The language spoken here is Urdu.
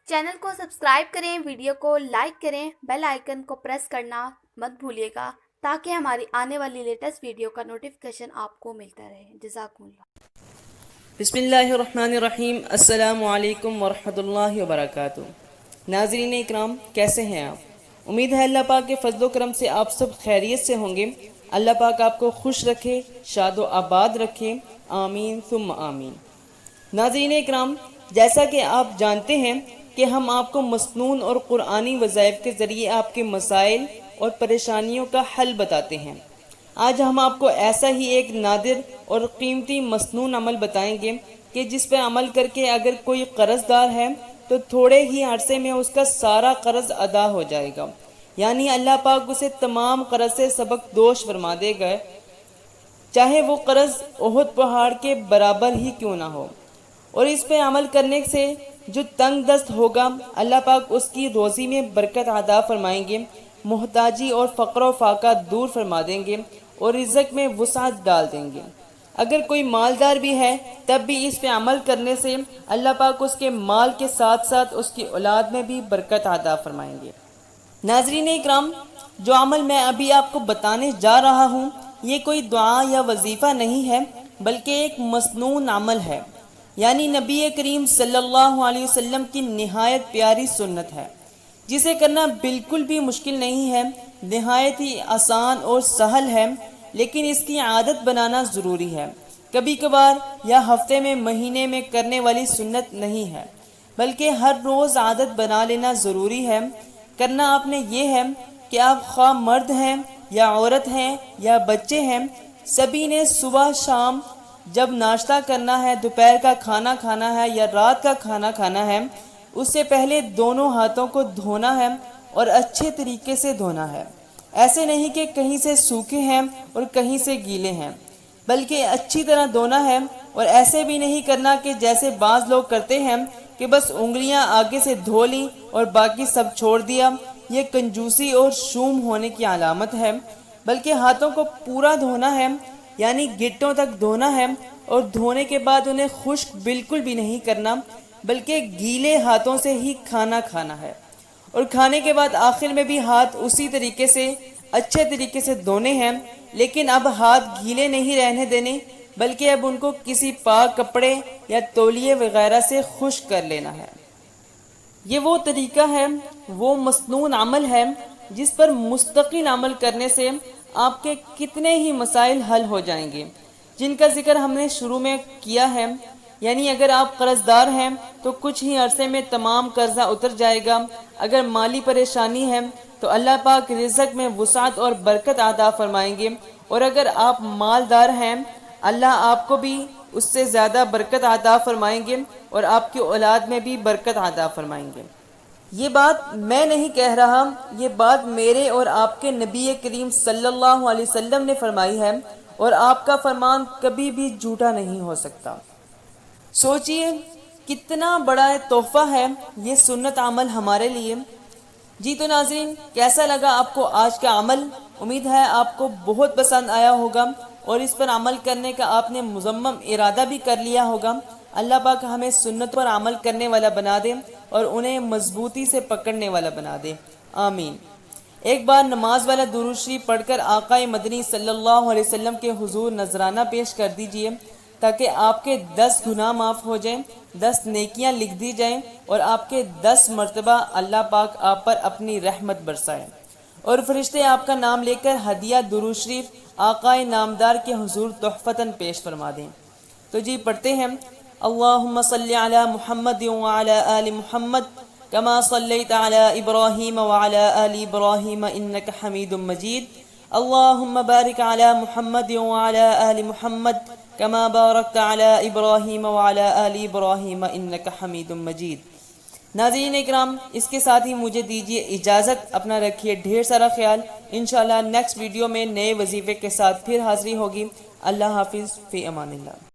چینل کو سبسکرائب کریں، ویڈیو کو لائک کریں، بیل آئیکن کو پریس کرنا مت بھولیے گا تاکہ ہماری آنے والی لیٹسٹ ویڈیو کا نوٹیفیکیشن آپ کو ملتا رہے۔ جزاکم اللہ۔ بسم اللہ الرحمن الرحیم۔ السلام علیکم ورحمۃ اللہ وبرکاتہ۔ ناظرین اکرام، کیسے ہیں آپ؟ امید ہے اللہ پاک کے فضل و کرم سے آپ سب خیریت سے ہوں گے۔ اللہ پاک آپ کو خوش رکھے، شاد و آباد رکھے، آمین ثم آمین۔ ناظرین اکرام، جیسا کہ آپ جانتے ہیں کہ ہم آپ کو مسنون اور قرآنی وظائف کے ذریعے آپ کے مسائل اور پریشانیوں کا حل بتاتے ہیں۔ آج ہم آپ کو ایسا ہی ایک نادر اور قیمتی مسنون عمل بتائیں گے کہ جس پہ عمل کر کے اگر کوئی قرض دار ہے تو تھوڑے ہی عرصے میں اس کا سارا قرض ادا ہو جائے گا، یعنی اللہ پاک اسے تمام قرض سے سبق دوش فرما دے گا، چاہے وہ قرض احد پہاڑ کے برابر ہی کیوں نہ ہو۔ اور اس پہ عمل کرنے سے جو تنگ دست ہوگا، اللہ پاک اس کی روزی میں برکت عطا فرمائیں گے، محتاجی اور فقر و فاقہ دور فرما دیں گے اور رزق میں وسعت ڈال دیں گے۔ اگر کوئی مالدار بھی ہے تب بھی اس پہ عمل کرنے سے اللہ پاک اس کے مال کے ساتھ ساتھ اس کی اولاد میں بھی برکت عطا فرمائیں گے۔ ناظرین اکرام، جو عمل میں ابھی آپ کو بتانے جا رہا ہوں یہ کوئی دعا یا وظیفہ نہیں ہے بلکہ ایک مسنون عمل ہے، یعنی نبی کریم صلی اللہ علیہ وسلم کی نہایت پیاری سنت ہے، جسے کرنا بالکل بھی مشکل نہیں ہے، نہایت ہی آسان اور سہل ہے، لیکن اس کی عادت بنانا ضروری ہے۔ کبھی کبھار یا ہفتے میں مہینے میں کرنے والی سنت نہیں ہے بلکہ ہر روز عادت بنا لینا ضروری ہے۔ کرنا آپ نے یہ ہے کہ آپ خواہ مرد ہیں یا عورت ہیں یا بچے ہیں، سبھی نے صبح شام جب ناشتہ کرنا ہے، دوپہر کا کھانا کھانا ہے یا رات کا کھانا کھانا ہے، اس سے پہلے دونوں ہاتھوں کو دھونا ہے اور اچھے طریقے سے دھونا ہے۔ ایسے نہیں کہ کہیں سے سوکھے ہیں اور کہیں سے گیلے ہیں، بلکہ اچھی طرح دھونا ہے۔ اور ایسے بھی نہیں کرنا کہ جیسے بعض لوگ کرتے ہیں کہ بس انگلیاں آگے سے دھو لیں اور باقی سب چھوڑ دیا، یہ کنجوسی اور شوم ہونے کی علامت ہے، بلکہ ہاتھوں کو پورا دھونا ہے، یعنی گھٹنوں تک دھونا ہے، اور دھونے کے بعد انہیں خشک بالکل بھی نہیں کرنا بلکہ گیلے ہاتھوں سے ہی کھانا کھانا ہے، اور کھانے کے بعد آخر میں بھی ہاتھ اسی طریقے سے اچھے طریقے سے دھونے ہیں، لیکن اب ہاتھ گیلے نہیں رہنے دینے بلکہ اب ان کو کسی پاک کپڑے یا تولیے وغیرہ سے خشک کر لینا ہے۔ یہ وہ طریقہ ہے، وہ مسنون عمل ہے جس پر مستقل عمل کرنے سے آپ کے کتنے ہی مسائل حل ہو جائیں گے، جن کا ذکر ہم نے شروع میں کیا ہے۔ یعنی اگر آپ قرض دار ہیں تو کچھ ہی عرصے میں تمام قرضہ اتر جائے گا، اگر مالی پریشانی ہے تو اللہ پاک رزق میں وسعت اور برکت عطا فرمائیں گے، اور اگر آپ مالدار ہیں اللہ آپ کو بھی اس سے زیادہ برکت عطا فرمائیں گے اور آپ کی اولاد میں بھی برکت عطا فرمائیں گے۔ یہ بات میں نہیں کہہ رہا، یہ بات میرے اور آپ کے نبی کریم صلی اللہ علیہ وسلم نے فرمائی ہے، اور آپ کا فرمان کبھی بھی جھوٹا نہیں ہو سکتا۔ سوچئے کتنا بڑا تحفہ ہے یہ سنت عمل ہمارے لیے۔ جی تو ناظرین، کیسا لگا آپ کو آج کا عمل؟ امید ہے آپ کو بہت پسند آیا ہوگا اور اس پر عمل کرنے کا آپ نے مصمم ارادہ بھی کر لیا ہوگا۔ اللہ پاک ہمیں سنت پر عمل کرنے والا بنا دے اور انہیں مضبوطی سے پکڑنے والا بنا دے، آمین۔ ایک بار نماز والا درود شریف پڑھ کر آقا مدنی صلی اللہ علیہ وسلم کے حضور نذرانہ پیش کر دیجئے تاکہ آپ کے 10 گناہ معاف ہو جائیں، 10 نیکیاں لکھ دی جائیں اور آپ کے 10 مرتبہ اللہ پاک آپ پر اپنی رحمت برسائے، اور فرشتے آپ کا نام لے کر ہدیہ درود شریف آقا نامدار کے حضور تحفتاً پیش فرما دیں۔ تو جی پڑھتے ہیں، اللہم صلی علی محمد وعلی آل محمد کما صلیت علی ابراہیم وعلی آل ابراہیم انک حمید مجید، اللہم بارک علی محمد وعلی آل محمد کما بارکت علی ابراہیم وعلی آل ابراہیم انک حمید مجید۔ ناظرین اکرام، اس کے ساتھ ہی مجھے دیجیے اجازت، اپنا رکھیے ڈھیر سارا خیال۔ انشاءاللہ نیکسٹ ویڈیو میں نئے وظیفے کے ساتھ پھر حاضری ہوگی۔ اللہ حافظ، فی امان اللہ۔